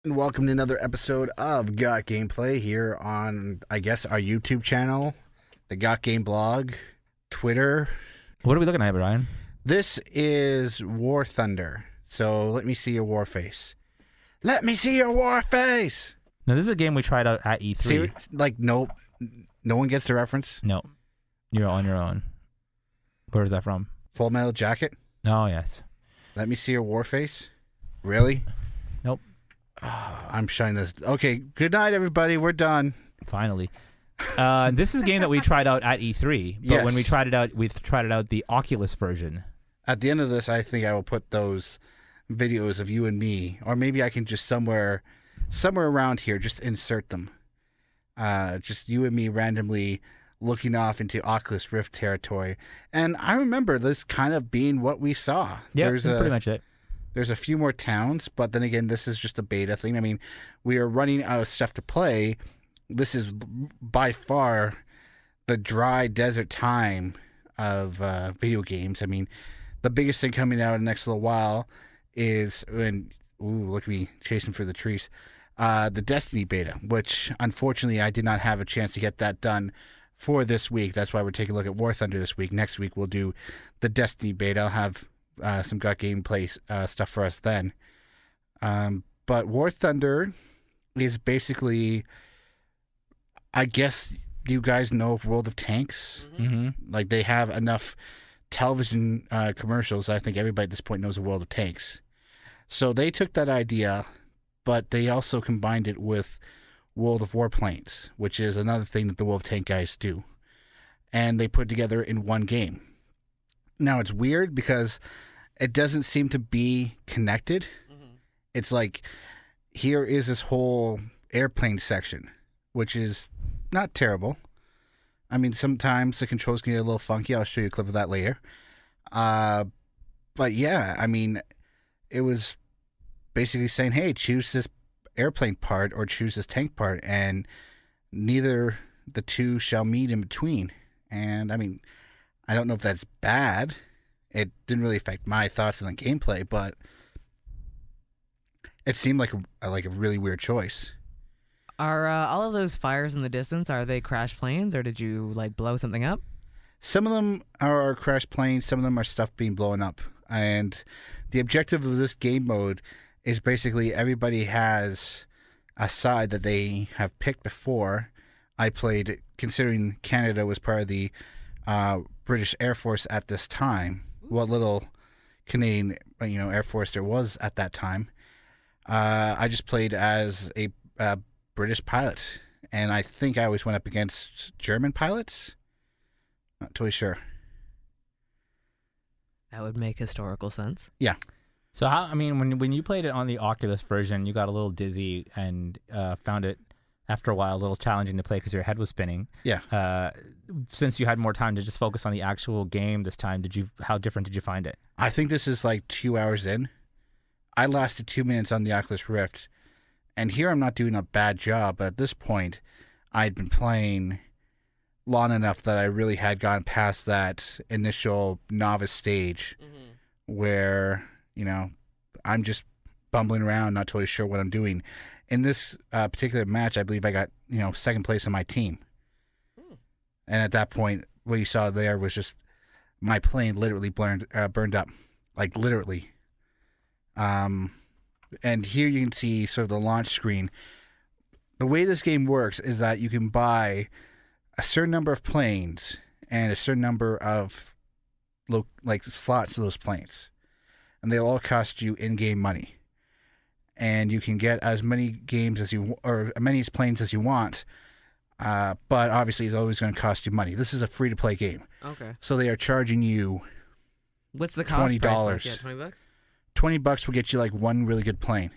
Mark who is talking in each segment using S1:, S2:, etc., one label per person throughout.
S1: And welcome to another episode of Got Gameplay here on, I guess, our YouTube channel, the Got Game blog, Twitter.
S2: What are we looking at, Brian?
S1: This is War Thunder. So let me see your war face. Let me see your war face.
S2: Now, this is a game we tried out at E3.
S1: See, like, no one gets the reference.
S2: No, you're on your own. Where is that from?
S1: Full Metal Jacket.
S2: Oh, yes. Let
S1: me see your war face. Really?
S2: Nope.
S1: I'm shutting this. Okay, good night, everybody. We're done.
S2: Finally. This is a game that we tried out at E3, but when we tried it out the Oculus version.
S1: At the end of this, I think I will put those videos of you and me, or maybe I can just somewhere around here, just insert them. Just you and me randomly looking off into Oculus Rift territory. And I remember this kind of being what we saw.
S2: Yeah, that's pretty much it.
S1: There's a few more towns, but then again, this is just a beta thing. I mean, we are running out of stuff to play. This is by far the dry desert time of video games. I mean, the biggest thing coming out in the next little while is, look at me chasing for the trees, the Destiny beta, which unfortunately I did not have a chance to get that done for this week. That's why we're taking a look at War Thunder this week. Next week we'll do the Destiny beta. I'll have some Got Gameplay stuff for us then. But War Thunder is basically, I guess you guys know of World of Tanks.
S2: Mm-hmm.
S1: Like, they have enough television commercials. I think everybody at this point knows of World of Tanks. So they took that idea, but they also combined it with World of Warplanes, which is another thing that the World of Tank guys do. And they put it together in one game. Now, it's weird because it doesn't seem to be connected. Mm-hmm. It's like, here is this whole airplane section, which is not terrible. I mean, sometimes the controls can get a little funky. I'll show you a clip of that later. But yeah, I mean, it was basically saying, hey, choose this airplane part or choose this tank part, and neither the two shall meet in between. And I mean, I don't know if that's bad. It didn't really affect my thoughts on the gameplay, but it seemed like a really weird choice.
S3: Are all of those fires in the distance, are they crash planes, or did you blow something up?
S1: Some of them are crash planes, some of them are stuff being blown up. And the objective of this game mode is basically everybody has a side that they have picked before. I played, considering Canada was part of the British Air Force at this time, what little Canadian Air Force there was at that time. I just played as a British pilot, and I think I always went up against German pilots. Not totally sure.
S3: That would make historical sense.
S1: Yeah.
S2: So when you played it on the Oculus version, you got a little dizzy and found it after a while a little challenging to play because your head was spinning.
S1: Yeah.
S2: Since you had more time to just focus on the actual game this time, how different did you find it?
S1: I think this is like 2 hours in. I lasted 2 minutes on the Oculus Rift, and here I'm not doing a bad job, but at this point, I'd been playing long enough that I really had gone past that initial novice stage where, I'm just bumbling around, not totally sure what I'm doing. In this particular match, I believe I got, second place on my team. And at that point, what you saw there was just my plane literally burned up. Like, literally. And here you can see sort of the launch screen. The way this game works is that you can buy a certain number of planes and a certain number of slots to those planes. And they'll all cost you in-game money. And you can get as many games or as many planes as you want, but obviously it's always going to cost you money. This is a free-to-play game.
S3: Okay.
S1: So they are charging you
S3: what's the cost
S1: $20.
S3: price? Yeah, $20?
S1: $20 will get you one really good plane.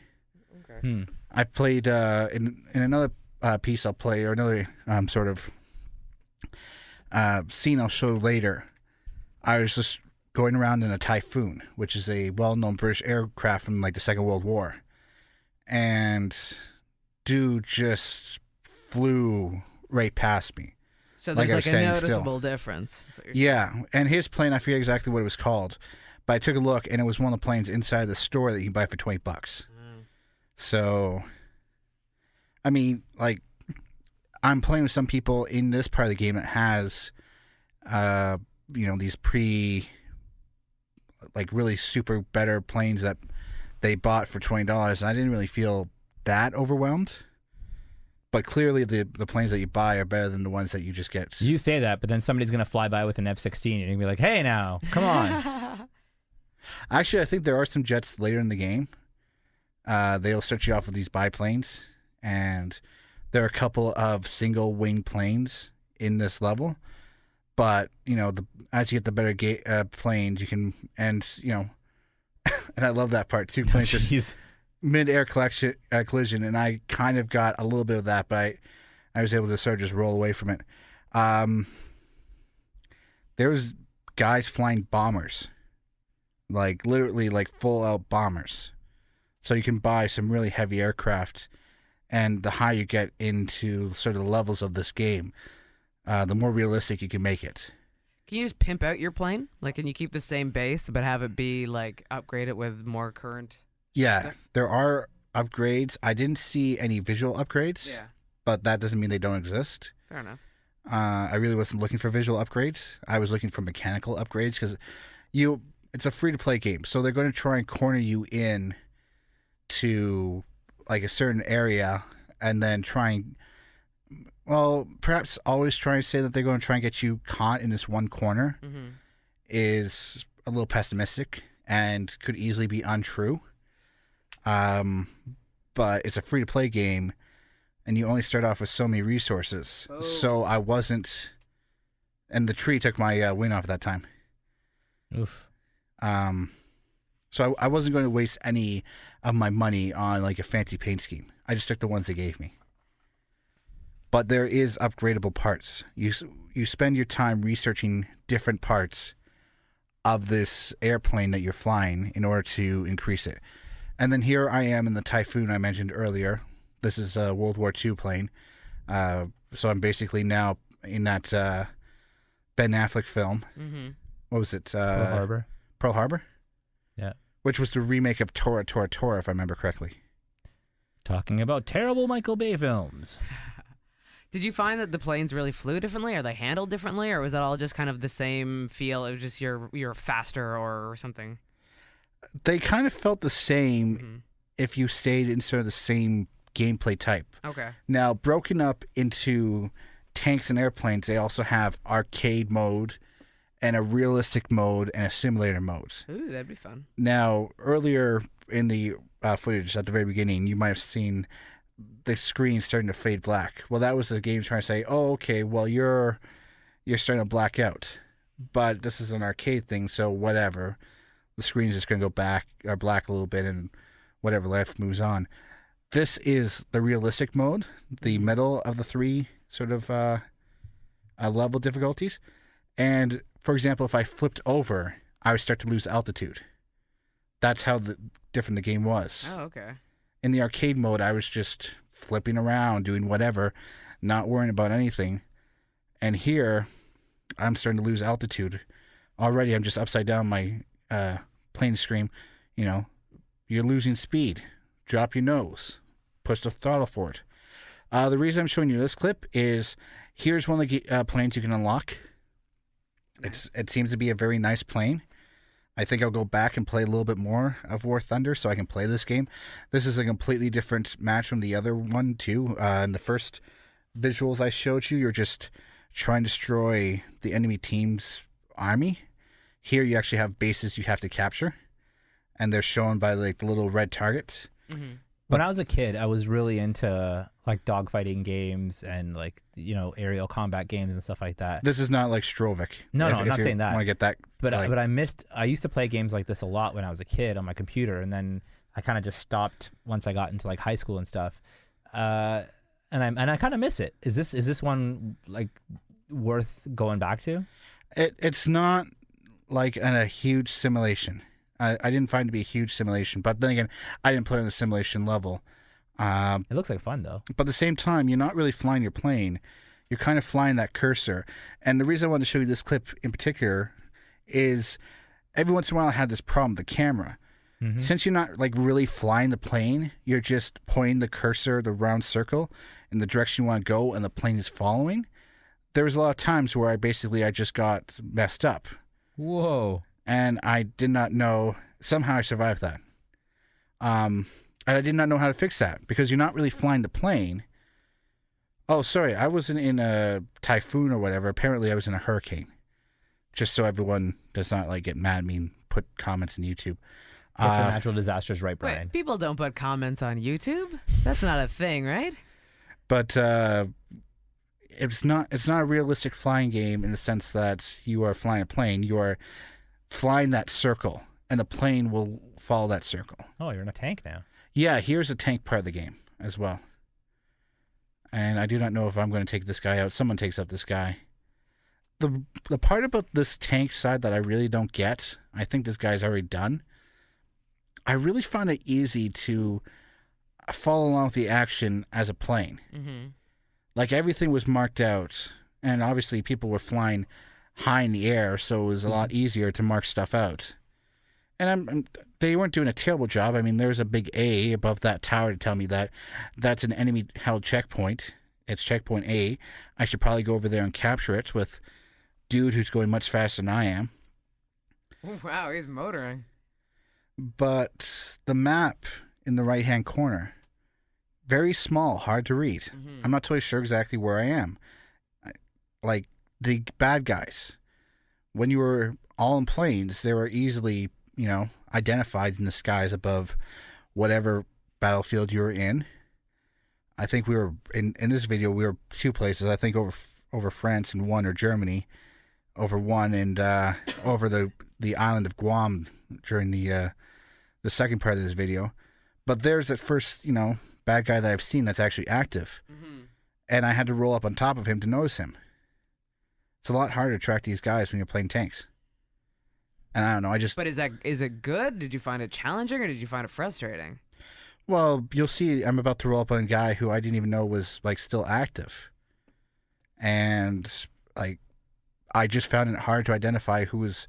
S3: Okay.
S1: I played in another piece I'll play, or another sort of scene I'll show later. I was just going around in a Typhoon, which is a well-known British aircraft from the Second World War. And dude just flew right past me.
S3: So there's a noticeable difference.
S1: Yeah, and his plane, I forget exactly what it was called, But I took a look, and it was one of the planes inside the store that you can buy for $20. So I mean, like, I'm playing with some people in this part of the game that has, these like really super better planes that they bought for $20, and I didn't really feel that overwhelmed. But clearly, the planes that you buy are better than the ones that you just get.
S2: You say that, but then somebody's gonna fly by with an F-16, and you're gonna be like, "Hey, now, come on."
S1: Actually, I think there are some jets later in the game. They'll start you off with these biplanes, and there are a couple of single wing planes in this level. But as you get the better planes, you can, and and I love that part too. Planes just
S2: Jeez.
S1: mid-air collision, and I kind of got a little bit of that, but I was able to sort of just roll away from it. There was guys flying bombers, like literally like full-out bombers. So you can buy some really heavy aircraft, and the higher you get into sort of the levels of this game, the more realistic you can make it.
S3: Can you just pimp out your plane? Like, can you keep the same base but have it be like upgraded with more current?
S1: Yeah, there are upgrades. I didn't see any visual upgrades, but that doesn't mean they don't exist.
S3: Fair enough.
S1: I really wasn't looking for visual upgrades. I was looking for mechanical upgrades because it's a free-to-play game, so they're going to try and corner you in to like a certain area and then perhaps always try and say that they're going to try and get you caught in this one corner is a little pessimistic and could easily be untrue. But it's a free-to-play game, and you only start off with so many resources. Oh. So I wasn't, and the tree took my win off at that time.
S2: Oof.
S1: So I wasn't going to waste any of my money on like a fancy paint scheme. I just took the ones they gave me. But there is upgradable parts. You spend your time researching different parts of this airplane that you're flying in order to increase it. And then here I am in the Typhoon I mentioned earlier. This is a World War II plane. So I'm basically now in that Ben Affleck film. Mm-hmm. What was it?
S2: Pearl Harbor.
S1: Pearl Harbor?
S2: Yeah.
S1: Which was the remake of Tora, Tora, Tora, if I remember correctly.
S2: Talking about terrible Michael Bay films.
S3: Did you find that the planes really flew differently? Are they handled differently? Or was that all just kind of the same feel? It was just you're faster or something?
S1: They kind of felt the same if you stayed in sort of the same gameplay type.
S3: Okay.
S1: Now, broken up into tanks and airplanes, they also have arcade mode and a realistic mode and a simulator mode.
S3: Ooh, that'd be fun.
S1: Now, earlier in the footage at the very beginning, you might have seen the screen starting to fade black. Well, that was the game trying to say, oh, okay, well, you're starting to black out. But this is an arcade thing, so whatever. The screen's just going to go back or black a little bit, and whatever life moves on. This is the realistic mode, the middle of the three sort of level difficulties. And, for example, if I flipped over, I would start to lose altitude. That's how different the game was.
S3: Oh, okay.
S1: In the arcade mode, I was just flipping around, doing whatever, not worrying about anything. And here, I'm starting to lose altitude. Already, I'm just upside down my plane screen. You're losing speed. Drop your nose. Push the throttle for it. The reason I'm showing you this clip is here's one of the planes you can unlock. Nice. It seems to be a very nice plane. I think I'll go back and play a little bit more of War Thunder so I can play this game. This is a completely different match from the other one, too. In the first visuals I showed you, you're just trying to destroy the enemy team's army. Here you actually have bases you have to capture, and they're shown by like the little red targets.
S2: Mm-hmm. When I was a kid, I was really into like dogfighting games and like aerial combat games and stuff like that.
S1: This is not like Strovik.
S2: No, I'm not saying that.
S1: Want to get that?
S2: But I used to play games like this a lot when I was a kid on my computer, and then I kind of just stopped once I got into like high school and stuff. And I kind of miss it. Is this one like worth going back to?
S1: It's not like a huge simulation. I didn't find it to be a huge simulation, but then again, I didn't play on the simulation level.
S2: It looks like fun, though.
S1: But at the same time, you're not really flying your plane. You're kind of flying that cursor. And the reason I wanted to show you this clip in particular is every once in a while I had this problem with the camera.
S2: Mhm.
S1: Since you're not like really flying the plane, you're just pointing the cursor, the round circle, in the direction you want to go, and the plane is following. There was a lot of times where I just got messed up,
S2: Whoa.
S1: and I did not know. Somehow I survived that. And I did not know how to fix that because you're not really flying the plane. Oh, sorry, I wasn't in a typhoon or whatever. Apparently, I was in a hurricane. Just so everyone does not like get mad at me and put comments in YouTube.
S2: Get your natural disasters right, Brian.
S3: Wait, people don't put comments on YouTube. That's not a thing, right?
S1: But it's not a realistic flying game in the sense that you are flying a plane. You are flying that circle, and the plane will follow that circle.
S2: Oh, you're in a tank now.
S1: Yeah, here's a tank part of the game as well. And I do not know if I'm going to take this guy out. Someone takes out this guy. The part about this tank side that I really don't get, I think this guy's already done. I really found it easy to follow along with the action as a plane.
S3: Mm-hmm.
S1: Like everything was marked out, and obviously people were flying high in the air, so it was a lot easier to mark stuff out. And they weren't doing a terrible job. I mean, there's a big A above that tower to tell me that that's an enemy-held checkpoint. It's checkpoint A. I should probably go over there and capture it with dude who's going much faster than I am.
S3: Oh, wow, he's motoring.
S1: But the map in the right-hand corner, very small, hard to read.
S3: Mm-hmm.
S1: I'm not totally sure exactly where I am. Like, the bad guys, when you were all in planes, they were easily, identified in the skies above whatever battlefield you were in. I think we were, in this video, we were two places. I think over France and one, or Germany, over one, and over the island of Guam during the second part of this video. But there's that first, bad guy that I've seen that's actually active.
S3: Mm-hmm.
S1: And I had to roll up on top of him to notice him. It's a lot harder to track these guys when you're playing tanks. And I don't know,
S3: But is it good? Did you find it challenging or did you find it frustrating?
S1: Well, you'll see I'm about to roll up on a guy who I didn't even know was, still active. And, I just found it hard to identify who was,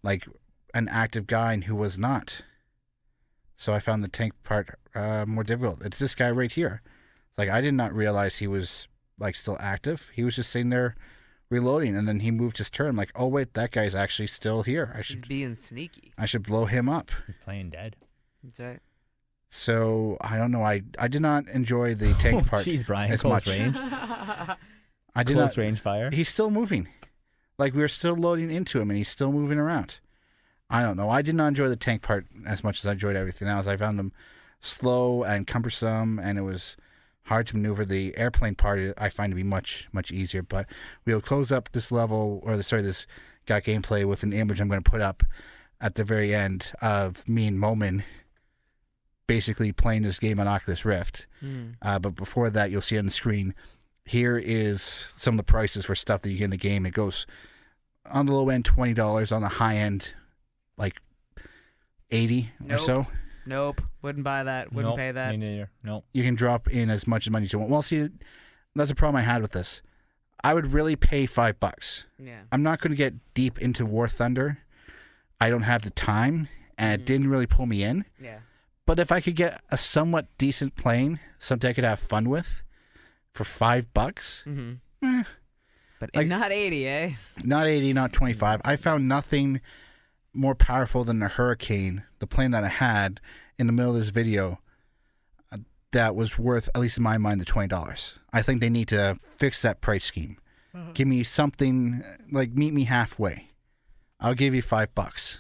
S1: an active guy and who was not. So I found the tank part more difficult. It's this guy right here. I did not realize he was, still active. He was just sitting there reloading, and then he moved his turn. I'm like, oh, wait, that guy's actually still here.
S3: He's being sneaky.
S1: I should blow him up.
S2: He's playing dead.
S3: That's right.
S1: So, I don't know. I did not enjoy the tank part
S2: Jeez, Brian,
S1: as
S2: close
S1: much.
S2: range.
S1: I did
S2: Close
S1: not.
S2: range fire.
S1: He's still moving. We were still loading into him, and he's still moving around. I don't know. I did not enjoy the tank part as much as I enjoyed everything else. I found them slow and cumbersome, and it was hard to maneuver. The airplane part I find to be much, much easier. But we'll close up this level, this got gameplay with an image I'm going to put up at the very end of me and Momin basically playing this game on Oculus Rift. But before that, you'll see on the screen, here is some of the prices for stuff that you get in the game. It goes on the low end, $20. On the high end, $80 or so.
S3: Nope. Wouldn't buy that. Wouldn't
S2: Nope,
S3: pay that.
S2: Me neither. Nope.
S1: You can drop in as much money as you want. Well, see, that's a problem I had with this. I would really pay $5.
S3: Yeah.
S1: I'm not going to get deep into War Thunder. I don't have the time, and it didn't really pull me in.
S3: Yeah.
S1: But if I could get a somewhat decent plane, something I could have fun with, for $5,
S3: Mm-hmm. But not 80, eh?
S1: not 80, not 25. I found nothing more powerful than the Hurricane, the plane that I had in the middle of this video, that was worth, at least in my mind, the $20. I think they need to fix that price scheme. Give me something, meet me halfway. I'll give you $5.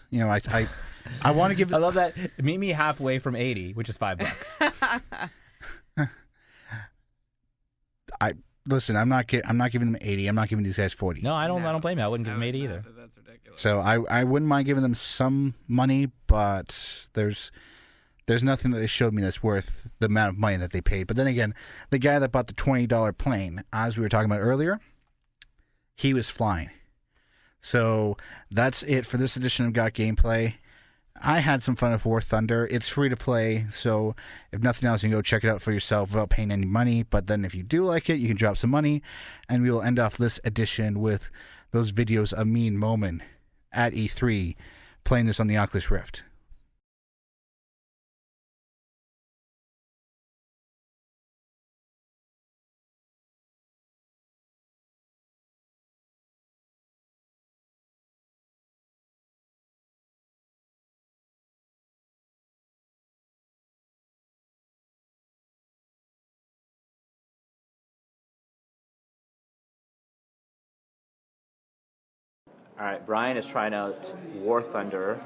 S1: I want to give.
S2: I love that. Meet me halfway from 80, which is $5.
S1: Listen. I'm not giving them 80. I'm not giving these guys 40.
S2: No, I don't blame you. I wouldn't give him 80 either.
S3: That's ridiculous.
S1: So I wouldn't mind giving them some money, but there's nothing that they showed me that's worth the amount of money that they paid. But then again, the guy that bought the $20 plane, as we were talking about earlier, he was flying. So that's it for this edition of Got Gameplay. I had some fun with War Thunder. It's free to play, so if nothing else, you can go check it out for yourself without paying any money. But then if you do like it, you can drop some money, and we will end off this edition with those videos of me and Momin at E3 playing this on the Oculus Rift.
S2: All right, Brian is trying out War Thunder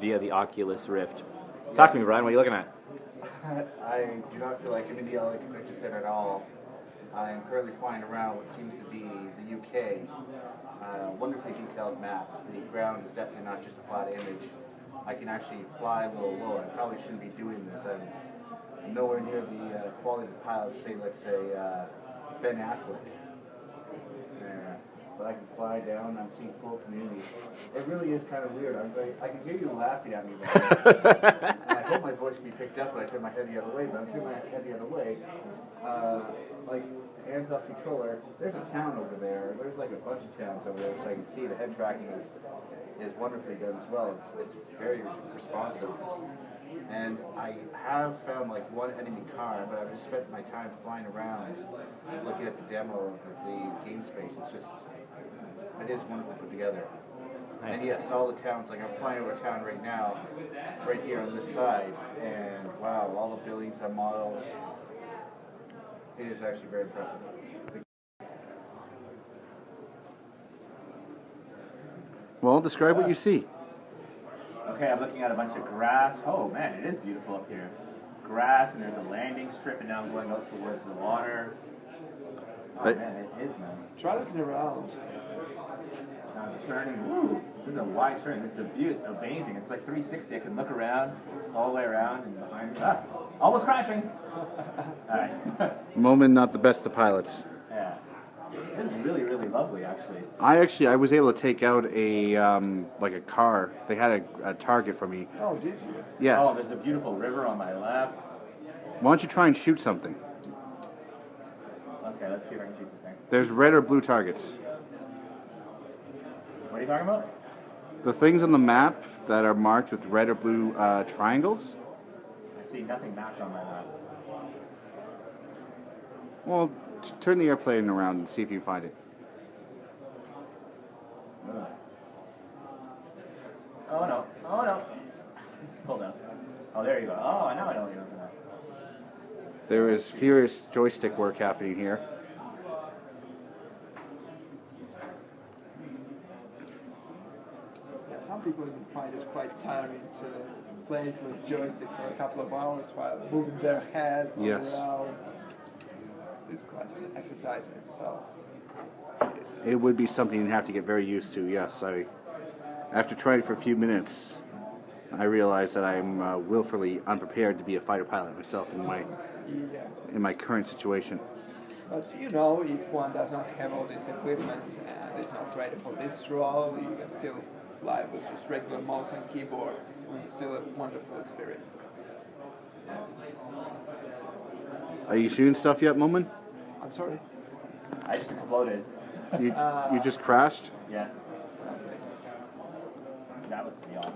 S2: via the Oculus Rift. Talk to me, Brian. What are you looking at?
S1: I do not feel like I'm in the LA Convention Center at all. I am currently flying around what seems to be the UK. Wonderfully detailed map. The ground is definitely not just a flat image. I can actually fly a little low. I probably shouldn't be doing this. I'm nowhere near the quality of the pilot, let's say Ben Affleck. But I can fly down. I'm seeing full community. It really is kind of weird. I can hear you laughing at me. And I hope my voice can be picked up when I turn my head the other way. But I'm turning my head the other way. Like hands off controller. There's a town over there. There's like a bunch of towns over there, which I can see. The head tracking is wonderfully done as well. It's very responsive. And I have found like one enemy car, but I've just spent my time flying around looking at the demo of the game space. It is wonderfully put together.
S2: Nice.
S1: And yes, all the towns, like I'm flying over a town right now, right here on this side, and wow, all the buildings are modeled. It is actually very impressive. Well, describe what you see.
S2: Okay, I'm looking at a bunch of grass. Oh man, it is beautiful up here. Grass, and there's a landing strip, and now I'm going out towards the water. Oh man, it is nice.
S4: Try looking around.
S2: I'm turning. Woo! This is a wide turn. The view is amazing. It's like 360. I can look around, all the way around, and behind me. Ah, almost crashing. All right.
S1: Moment not the best of pilots.
S2: Yeah. It is really, really lovely, actually.
S1: I was able to take out a like a car. They had a target for me.
S4: Oh, did you?
S1: Yeah.
S2: Oh, there's a beautiful river on my left.
S1: Why don't you try and shoot something?
S2: Okay, let's see if I can shoot something.
S1: There's red or blue targets.
S2: What are you talking about?
S1: The things on the map that are marked with red or blue triangles.
S2: I see nothing mapped on my map.
S1: Well, turn the airplane around and see if you can find it.
S2: Oh no. Oh no. Hold on. Oh, there you go. Oh, now I know what you're looking at.
S1: There is furious joystick work happening here.
S4: Yeah, some people even find it quite tiring to play it with joystick for a couple of hours while moving their head
S1: Yes.
S4: around. It's quite an exercise in itself.
S1: It would be something you'd have to get very used to. Yes, after trying it for a few minutes, I realized that I'm willfully unprepared to be a fighter pilot myself
S4: Yeah.
S1: in my current situation.
S4: But you know, if one does not have all this equipment and is not ready for this role, you can still fly with just regular mouse and keyboard. It's still a wonderful experience.
S1: Are you shooting stuff yet, Momin?
S4: I'm sorry?
S2: I just exploded.
S1: You just crashed?
S2: Yeah,
S4: Okay.
S2: that was pretty awesome.